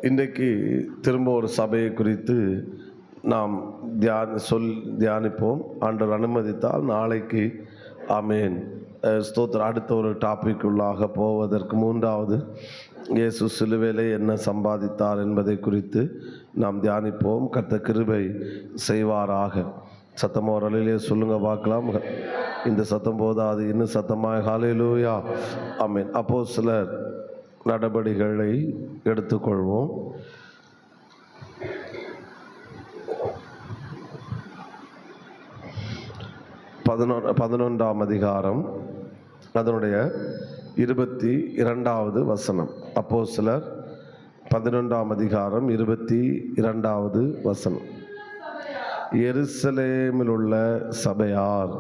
இன்றைக்கு திரும்ப ஒரு சபையை குறித்து நாம் தியானிப்போம். ஆண்டவர் அனுமதித்தால் நாளைக்கு ஆமேன் ஸ்தோத்திரம் அடுத்த ஒரு டாபிக் உள்ளாக போவதற்கு மூன்றாவது இயேசு சிலுவையிலே என்ன சம்பாதித்தார் என்பதை குறித்து நாம் தியானிப்போம். கர்த்தர் கிருபை செய்வாராக. சத்தமாக ஒரு அலையிலே சொல்லுங்க பார்க்கலாம். இந்த சத்தம் போதாது, இன்னும் சத்தமாக ஹல்லேலூயா ஆமேன். அப்போஸ்தலர் நடபடிகளை எடுத்துக்கொள்வோம். பதினொன்றாம் அதிகாரம் அதனுடைய 22வது வசனம். அப்போஸ்தலர் 11ஆம் அதிகாரம் 22வது வசனம். எருசலேமில் உள்ள சபையார்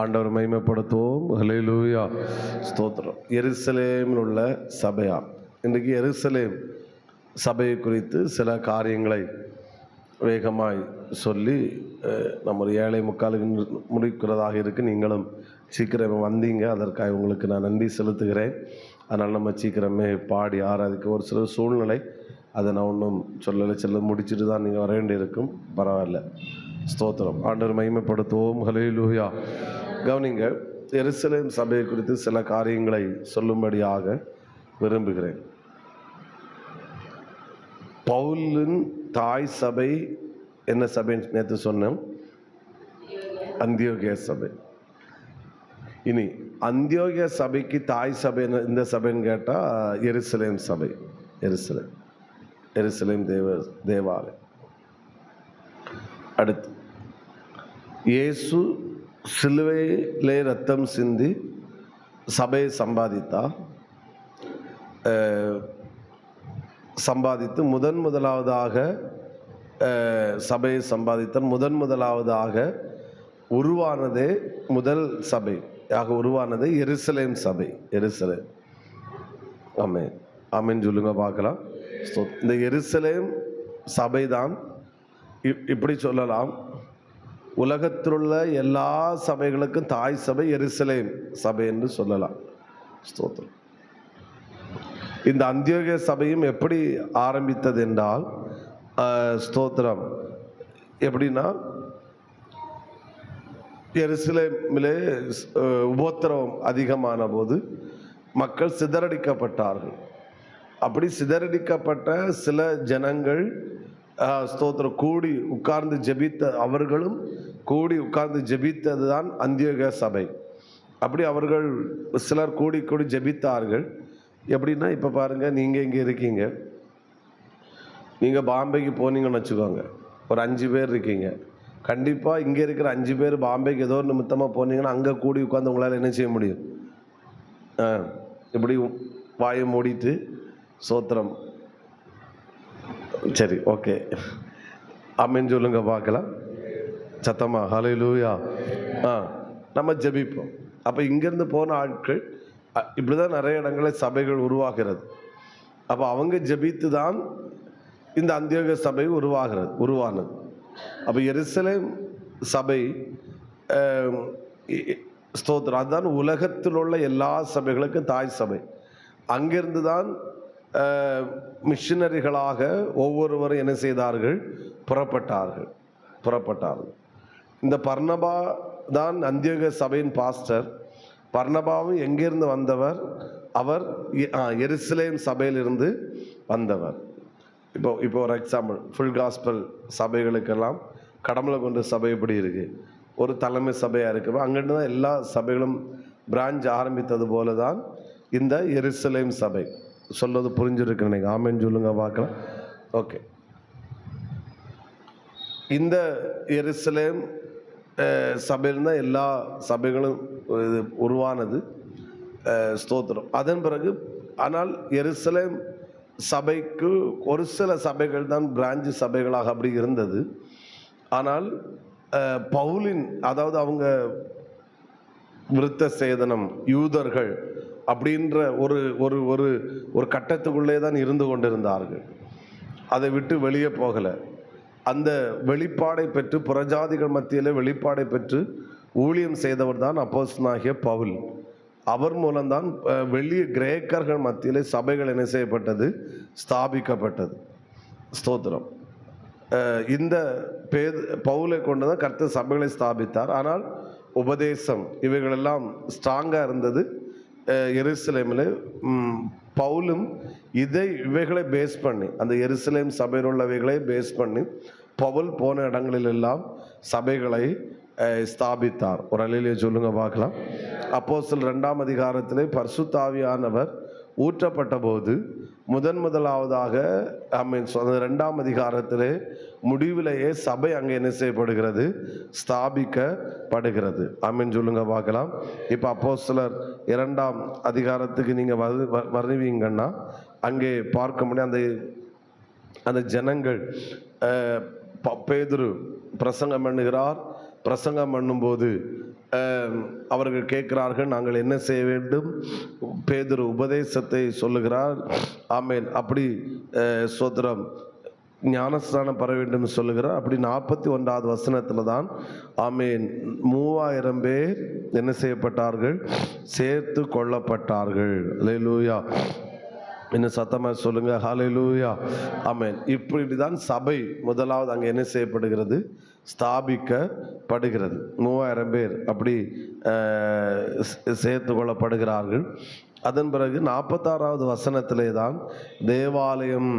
ஆண்டவர் மகிமைப்படுத்துவோம். ஹல்லேலூயா ஸ்தோத்திரம். எருசலேமில் உள்ள சபையார். இன்றைக்கு எருசலேம் சபையை குறித்து சில காரியங்களை வேகமாய் சொல்லி நம்ம ஒரு 7:45 முடிக்கிறதாக இருக்குது. நீங்களும் சீக்கிரம் வந்தீங்க, அதற்காக உங்களுக்கு நான் நன்றி செலுத்துகிறேன். அதனால் நம்ம சீக்கிரமே பாடி ஆராதிக்க ஒரு சில சூழ்நிலை, அதை நான் ஒன்றும் சொல்லலை, முடிச்சுட்டு தான் நீங்கள் வர வேண்டியிருக்கும். பரவாயில்ல, ஸ்தோத்திரம். ஆண்டவர் மகிமைப்படுத்துவோம். ஹல்லேலூயா. கவனிங்க, எருசலேம் சபையை குறித்து சில காரியங்களை சொல்லும்படியாக விரும்புகிறேன். பவுலின் தாய் சபை என்ன சபைன்னு நேற்று சொன்னோம், அந்தியோகியா சபை. இனி அந்தியோகியா சபைக்கு தாய் சபை இந்த சபைன்னு கேட்டால் எருசலேம் சபை. எருசலேம் தேவாலயம். அடுத்து, இயேசு சிலுவையிலே ரத்தம் சிந்தி சபையை சம்பாதித்து முதலாவதாக சபையை முதலாவதாக உருவானதே முதல் சபையாக உருவானது எருசலேம் சபை. எருசலேம். ஆமென் ஆமென் சொல்லுங்க பார்க்கலாம். இந்த எருசலேம் சபை தான் இப்படி சொல்லலாம், உலகத்திலுள்ள எல்லா சபைகளுக்கும் தாய் சபை எருசலேம் சபை என்று சொல்லலாம். ஸ்தோத்திரம். இந்த அந்தியோகியா சபையும் எப்படி ஆரம்பித்தது என்றால், ஸ்தோத்திரம், எப்படின்னா எருசலேமிலே உபத்திரவம் அதிகமான போது மக்கள் சிதறடிக்கப்பட்டார்கள். அப்படி சிதறடிக்கப்பட்ட சில ஜனங்கள் ஸ்தோத்திரம் கூடி உட்கார்ந்து ஜெபித்த, அவர்களும் கூடி உட்கார்ந்து ஜெபித்தது தான் அந்தியோகியா சபை. அப்படி அவர்கள் சிலர் கூடி ஜெபித்தார்கள். எப்படின்னா, இப்போ பாருங்கள், நீங்கள் இங்கே இருக்கீங்க, நீங்கள் பாம்பேக்கு போனீங்கன்னு வச்சுக்கோங்க, ஒரு 5 பேர் இருக்கீங்க. கண்டிப்பாக இங்கே இருக்கிற 5 பேர் பாம்பேக்கு ஏதோ ஒரு நிமித்தமாக போனீங்கன்னா அங்கே கூடி உட்காந்து உங்களால் என்ன செய்ய முடியும்? இப்படி வாயை மூடிட்டு சோத்திரம், சரி, ஓகே, ஆமென் சொல்லுங்க பார்க்கலாம் சத்தமா. ஹல்லேலூயா. நம்ம ஜெபிப்போம். அப்போ இங்கேருந்து போன ஆட்கள் இப்படி தான் நிறைய இடங்களில் சபைகள் உருவாகிறது. அப்போ அவங்க ஜெபித்து தான் இந்த அந்தியோகியா சபை உருவானது. அப்போ எருசலேம் சபை ஸ்தோத்திரம், அதுதான் உலகத்தில் உள்ள எல்லா சபைகளுக்கும் தாய் சபை. அங்கிருந்து தான் மிஷினரிகளாக ஒவ்வொருவரும் என்ன செய்தார்கள்? புறப்பட்டார்கள். இந்த பர்னபா தான் அந்தியோகியா சபையின் பாஸ்டர். பர்னபாவும் எங்கிருந்து வந்தவர்? அவர் எருசலேம் சபையிலிருந்து வந்தவர். இப்போ ஒரு எக்ஸாம்பிள், ஃபுல் காஸ்பல் சபைகளுக்கெல்லாம் கடமலை கொண்ட சபை எப்படி இருக்கு, ஒரு தலைமை சபையாக இருக்கிறோம். அங்கிருந்து தான் எல்லா சபைகளும் பிரான்ச் ஆரம்பித்தது போல தான் இந்த எருசலேம் சபை. சொல்றது புரிஞ்சிருக்கு நீங்கள்? ஆமென் சொல்லுங்க பார்க்கலாம். ஓகே. இந்த எருசலேம் சபையில்தான் எல்லா சபைகளும் உருவானது. ஸ்தோத்திரம். அதன் பிறகு ஆனால் எருசலேம் சபைக்கு ஒரு சில சபைகள் தான் பிரான்ச் சபைகளாக அப்படி இருந்தது. ஆனால் பவுலின், அதாவது அவங்க விருத்த சேதனம் யூதர்கள் அப்படின்ற ஒரு ஒரு ஒரு கட்டத்துக்குள்ளே தான் இருந்து கொண்டிருந்தார்கள். அதை விட்டு வெளியே போகலை. அந்த வெளிப்பாடை பெற்று புறஜாதிகள் மத்தியில் வெளிப்பாடை பெற்று ஊழியம் செய்தவர் தான் அப்போஸ்தலனாகிய பவுல். அவர் மூலம்தான் வெளிய கிரேக்கர்கள் மத்தியிலே சபைகள் என்ன செய்யப்பட்டது? ஸ்தாபிக்கப்பட்டது. ஸ்தோத்திரம். இந்த பவுலை கொண்டுதான் கர்த்தர் சபைகளை ஸ்தாபித்தார். ஆனால் உபதேசம் இவைகளெல்லாம் ஸ்ட்ராங்காக இருந்தது எருசலேமில். பவுலும் இவைகளை பேஸ் பண்ணி, அந்த எருசலேம் சபையில் உள்ளவைகளை பேஸ் பண்ணி பவுல் போன இடங்களிலெல்லாம் சபைகளை ஸ்தாபித்தார். ஒரு அல்லேலூயா சொல்லுங்க பார்க்கலாம். அப்போஸ்தலர் 2ஆம் அதிகாரத்திலே பரிசுத்த ஆவியானவர் ஊற்றப்பட்ட போது முதலாவதாக அந்த 2ஆம் அதிகாரத்திலே முடிவிலேயே சபை அங்கே என்ன செய்யப்படுகிறது? ஸ்தாபிக்கப்படுகிறது. ஆமென் சொல்லுங்க பார்க்கலாம். இப்போ அப்போஸ்தலர் 2ஆம் அதிகாரத்துக்கு நீங்கள் வருவீங்கன்னா அங்கே பார்க்க முடியும் அந்த ஜனங்கள் பேதுரு பிரசங்கம் பண்ணுகிறார். பிரசங்கம் பண்ணும்போது அவர்கள் கேட்கிறார்கள், நாங்கள் என்ன செய்ய வேண்டும்? பேதுரு உபதேசத்தை சொல்லுகிறார். ஆமேன். அப்படி சோத்திரம் ஞானஸ்நானம் பெற வேண்டும் சொல்லுகிறார். அப்படி 41வது வசனத்தில் தான் ஆமேன் 3000 பேர் என்ன செய்யப்பட்டார்கள்? சேர்த்து கொள்ளப்பட்டார்கள். அல்லேலூயா. இன்னும் சத்தமாக சொல்லுங்க, ஹல்லேலூயா. ஆமென். இப்படிதான் சபை முதலாவது அங்கே என்ன செய்யப்படுகிறது? ஸ்தாபிக்கப்படுகிறது. 3000 பேர் அப்படி சேர்த்து கொள்ளப்படுகிறார்கள். அதன் பிறகு 46வது வசனத்திலே தான் தேவாலயம்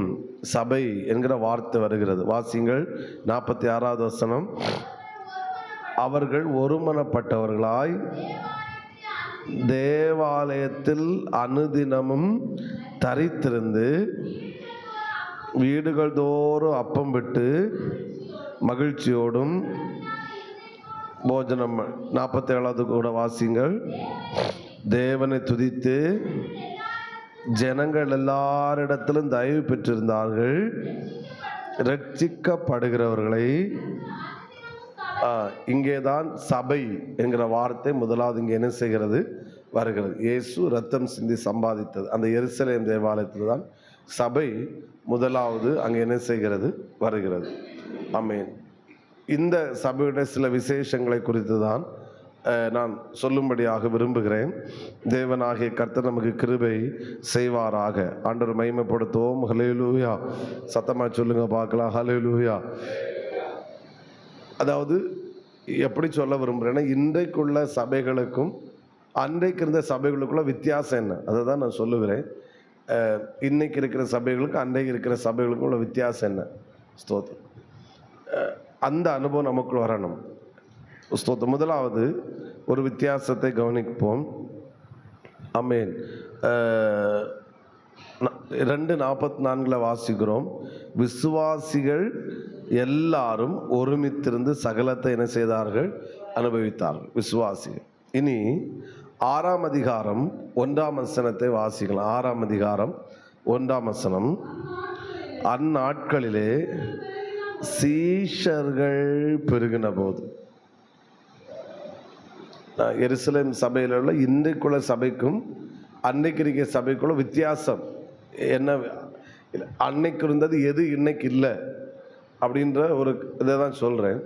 சபை என்கிற வார்த்தை வருகிறது. வாசிங்கள் 46வது வசனம். அவர்கள் ஒருமனப்பட்டவர்களாய் தேவாலயத்தில் அனுதினமும் தரித்திருந்து வீடுகள் தோறும் அப்பம் விட்டு மகிழ்ச்சியோடும் போஜனம். 47வது கூட வாசிங்கள். தேவனை துதித்து ஜனங்கள் எல்லாரிடத்திலும் தயவு பெற்றிருந்தார்கள். ரட்சிக்கப்படுகிறவர்களை இங்கேதான் சபை என்கிற வார்த்தை முதலாவது இங்கே என்ன செய்கிறது? வருகிறது. இயேசு ரத்தம் சிந்தி சம்பாதித்தது அந்த எருசலேம் தேவாலயத்தில் தான் சபை முதலாவது அங்கே என்ன செய்கிறது? வருகிறது. ஆமென். இந்த சபையுடைய சில விசேஷங்களை குறித்து தான் நான் சொல்லும்படியாக விரும்புகிறேன். தேவனாகிய கர்த்தர் நமக்கு கிருபை செய்வாராக. ஆண்டவர் மகிமைப்படுத்துவோம். ஹல்லேலூயா. சத்தமாக சொல்லுங்க பார்க்கலாம். ஹல்லேலூயா. அதாவது எப்படி சொல்ல விரும்புகிறேன்னா, இன்றைக்குள்ள சபைகளுக்கும் அன்றைக்கு இருந்த சபைகளுக்குள்ள வித்தியாசம் என்ன, அதை தான் நான் சொல்லுகிறேன். இன்னைக்கு இருக்கிற சபைகளுக்கு அன்றைக்கு இருக்கிற சபைகளுக்கும் உள்ள வித்தியாசம் என்ன? ஸ்தோத்திரம். அந்த அனுபவம் நமக்குள் வரணும். ஸ்தோத்திரம். முதலாவது ஒரு வித்தியாசத்தை கவனிப்போம். ஆமென். 2:44 வாசிக்கிறோம். விசுவாசிகள் எல்லாரும் ஒருமித்திருந்து சகலத்தை என்ன செய்தார்கள்? அனுபவித்தார்கள். விசுவாசிகள். இனி 6ஆம் அதிகாரம் 1ஆம் வசனத்தை வாசிக்கலாம். 6ஆம் அதிகாரம் 1ஆம் வசனம். அந்நாட்களிலே சீஷர்கள் பெருகின போது. எருசலேம் சபையில் உள்ள இன்றைக்குள்ள சபைக்கும் அன்னைக்கு இருக்கிற சபைக்குள்ள வித்தியாசம் என்ன? அன்னைக்கு இருந்தது எது இன்னைக்கு இல்லை அப்படின்ற ஒரு இதை தான் சொல்கிறேன்.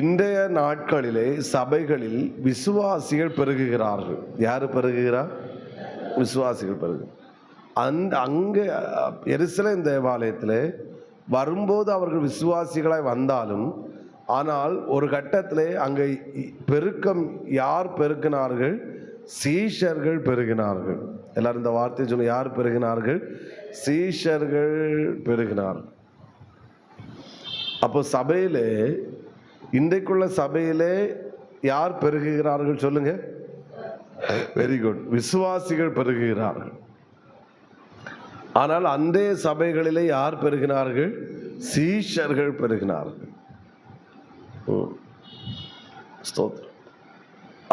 இன்றைய நாட்களிலே சபைகளில் விசுவாசிகள் பெருகுகிறார்கள். யார் பெருகுகிறார்? விசுவாசிகள் பெருகு. அங்கே எருசலேம் தேவாலயத்தில் வரும்போது அவர்கள் விசுவாசிகளாய் வந்தாலும், ஆனால் ஒரு கட்டத்திலே அங்கே பெருக்கம் யார் பெருக்கினார்கள்? சீஷர்கள் பெருகினார்கள். எல்லாரும் இந்த வார்த்தை சொல்ல. யார் பெருகினார்கள்? சீஷர்கள் பெருகினார்கள். அப்போ சபையிலே, இன்றைக்குள்ள சபையிலே யார் பெருகுகிறார்கள் சொல்லுங்க? Very good. விசுவாசிகள் பெருகுகிறார்கள். ஆனால் அந்த சபைகளிலே யார் பெருகினார்கள்? சீஷர்கள் பெருகினார்கள்.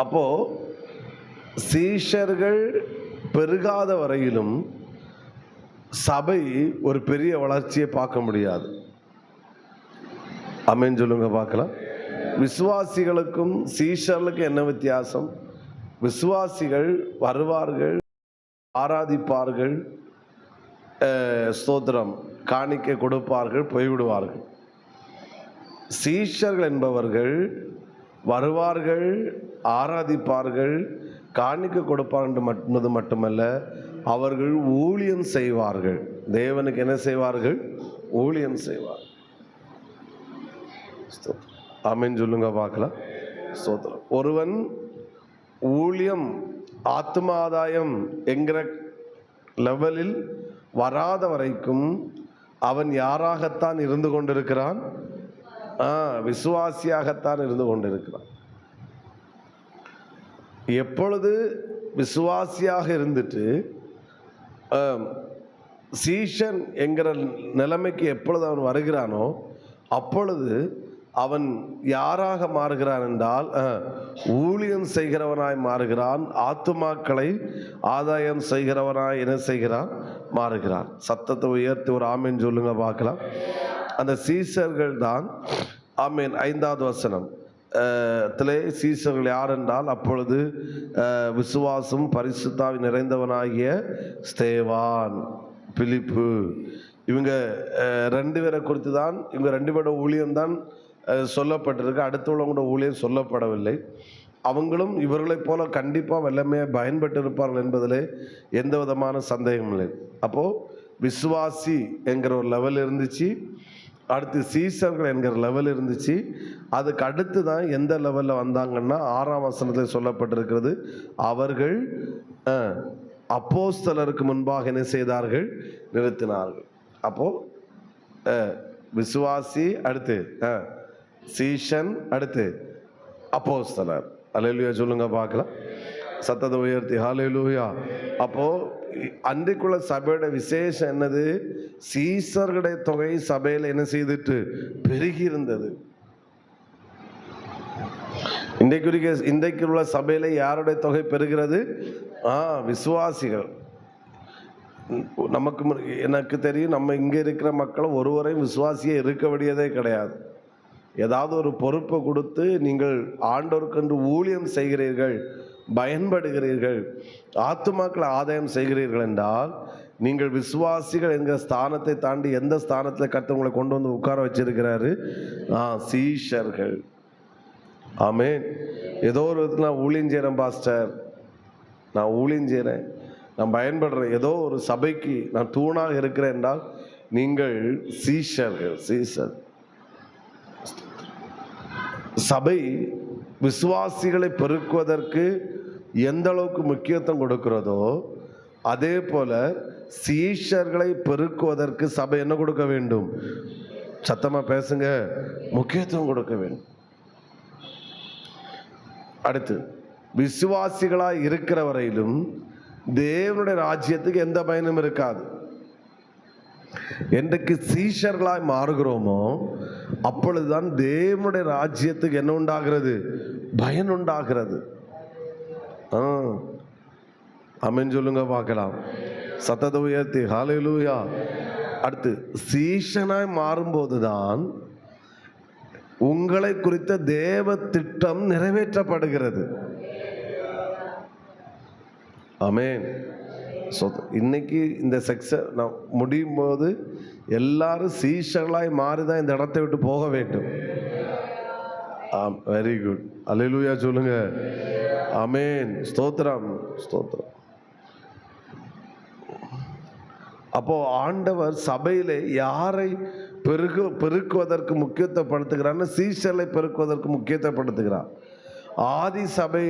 அப்போ சீஷர்கள் பெருகாத வரையிலும் சபை ஒரு பெரிய வளர்ச்சியை பார்க்க முடியாது. ஆமென் சொல்லுங்க பார்க்கலாம். விசுவாசிகளுக்கும் சீஷர்களுக்கும் என்ன வித்தியாசம்? விசுவாசிகள் வருவார்கள், ஆராதிப்பார்கள், ஸ்தோத்திரம் காணிக்கை கொடுப்பார்கள், போய்விடுவார்கள். சீஷர்கள் என்பவர்கள் வருவார்கள், ஆராதிப்பார்கள், காணிக்கை கொடுப்பார்கள் மட்டுமல்ல, அவர்கள் ஊழியம் செய்வார்கள். தேவனுக்கு என்ன செய்வார்கள்? ஊழியம் செய்வார்கள். ஆமென் சொல்லுங்க பார்க்கலாம். ஸ்தோத்திரம். ஒருவன் ஊழியம், ஆத்மாதாயம் என்கிற லெவலில் வராத வரைக்கும் அவன் யாராகத்தான் இருந்து கொண்டிருக்கிறான்? விசுவாசியாகத்தான் இருந்து கொண்டிருக்கிறான். எப்பொழுது விசுவாசியாக இருந்துட்டு சீஷன் என்கிற நிலைமைக்கு எப்பொழுது அவன் வருகிறானோ அப்பொழுது அவன் யாராக மாறுகிறான் என்றால் ஊழியம் செய்கிறவனாய் மாறுகிறான். ஆத்துமாக்களை ஆதாயம் செய்கிறவனாய் என்ன செய்கிறான்? மாறுகிறான். சத்தத்தை உயர்த்தி ஒரு ஆமீன் சொல்லுங்க பார்க்கலாம். அந்த சீசர்கள் தான், ஆமீன், 5வது வசனம் சீசர்கள் யார் என்றால், அப்பொழுது விசுவாசம் பரிசுத்தாவி நிறைந்தவனாகிய ஸ்தேவான், பிலிப்பு, இவங்க 2 பேரை குறித்து தான், இவங்க 2 பேரோட ஊழியம் தான் சொல்லப்பட்டிருக்கு. அடுத்தவங்களோட ஊழியம் சொல்லப்படவில்லை. அவங்களும் இவர்களைப் போல கண்டிப்பாக வல்லமையாக பயன்பட்டு இருப்பார்கள் என்பதில் எந்த விதமான சந்தேகம் இல்லை. அப்போது விசுவாசி என்கிற ஒரு லெவல் இருந்துச்சு, அடுத்து சீசர்கள் என்கிற லெவல் இருந்துச்சு. அதுக்கு அடுத்து தான் எந்த லெவலில் வந்தாங்கன்னா 6ஆம் வசனத்தில் சொல்லப்பட்டிருக்கிறது, அவர்கள் அப்போஸ்தலருக்கு முன்பாக என்ன செய்தார்கள்? நிறுத்தினார்கள். அப்போது விசுவாசி, அடுத்து சீஷன், அடுத்து அப்போஸ்தலர். அல்லேலூயா சொல்லுங்க பார்க்கலாம். சத்தத்தை உயர்த்தி ஹல்லேலூயா. அப்போ அன்றைக்குள்ள சபையோட விசேஷம் என்னது? சீசர்களுடைய தொகை சபையில் என்ன செய்துட்டு பெருகி இருந்தது. இன்றைக்கு உள்ள சபையில யாருடைய தொகை பெறுகிறது? விசுவாசிகள். எனக்கு தெரியும், நம்ம இங்கே இருக்கிற மக்களும் ஒருவரையும் விசுவாசியே இருக்க வேண்டியதே கிடையாது. ஏதாவது ஒரு பொறுப்பை கொடுத்து நீங்கள் ஆண்டவருக்கென்று ஊழியம் செய்கிறீர்கள், பயன்படுகிறீர்கள், ஆத்துமாக்களை ஆதாயம் செய்கிறீர்கள் என்றால் நீங்கள் விசுவாசிகள் என்கிற ஸ்தானத்தை தாண்டி எந்த ஸ்தானத்தில் கர்த்தர் உங்களை கொண்டு வந்து உட்கார வச்சிருக்கிறாரு? சீஷர்கள். ஆமென். ஏதோ ஒரு விதத்தில் நான் ஊழியம் செய்கிறேன் பாஸ்டர், நான் ஊழியம் செய்கிறேன், நான் பயன்படுறேன், ஏதோ ஒரு சபைக்கு நான் தூணாக இருக்கிறேன் என்றால் நீங்கள் சீஷர்கள். சீஷர். சபை விசுவாசிகளை பெருக்குவதற்கு எந்த அளவுக்கு முக்கியத்துவம் கொடுக்கிறதோ அதே போல சீஷர்களை பெருக்குவதற்கு சபை என்ன கொடுக்க வேண்டும்? சத்தமா பேசுங்க, முக்கியத்துவம் கொடுக்க வேண்டும். அடுத்து, விசுவாசிகளாய் இருக்கிற வரையிலும் தேவனுடைய ராஜ்யத்துக்கு எந்த பயனும் இருக்காது. என்றைக்கு சீஷர்களாய் மாறுகிறோமோ அப்பொழுதுதான் தேவனுடைய ராஜ்யத்துக்கு என்ன உண்டாகிறது? பயன் உண்டாகிறது. ஆமென் சொல்லுங்க பார்க்கலாம். சத்தத்தை உயர்த்தி ஹல்லேலூயா. அடுத்து, சீஷனாய் மாறும்போதுதான் உங்களை குறித்த தேவ திட்டம் நிறைவேற்றப்படுகிறது. ஆமென். இன்னைக்கு இந்த செக்ஷன் முடியும் போது எல்லாரும் சீஷர்களாய் மாறிதான் இந்த இடத்தை விட்டு போக வேண்டும். Very good. அல்லேலூயா சொல்லுங்க. ஆமென். ஸ்தோத்திரம், ஸ்தோத்திரம். அப்போ ஆண்டவர் சபையிலே யாரை பெருக்குவதற்கு முக்கியத்துவப்படுத்துகிறார்? சீஷர்களை பெருக்குவதற்கு முக்கியத்துவப்படுத்துகிறார். ஆதி சபை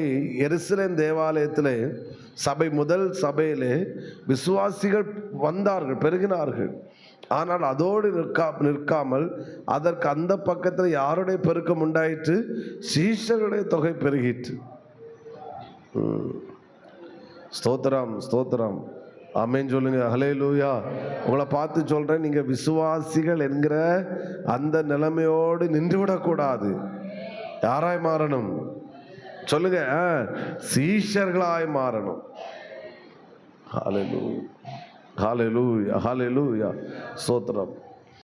எருசலேம் தேவாலயத்திலே சபை, முதல் சபையிலே விசுவாசிகள் வந்தார்கள், பெருகினார்கள். ஆனால் அதோடு நிற்காமல் அதற்கு அந்த பக்கத்தில் யாருடைய பெருக்கம் உண்டாயிற்று? சீஷர்களுடைய தொகை பெருகிற்று. ஸ்தோத்திரம், ஸ்தோத்திரம். ஆமென் சொல்லுங்க. ஹல்லேலூயா. உங்களை பார்த்து சொல்றேன், நீங்க விசுவாசிகள் என்கிற அந்த நிலைமையோடு நின்று விடக்கூடாது. யாராய் மாறணும் சொல்லுங்க? சீஷர்களாய் மாறணும். ஹல்லேலூயா, ஹல்லேலூயா, ஹல்லேலூயா. ஸ்தோத்திரம்.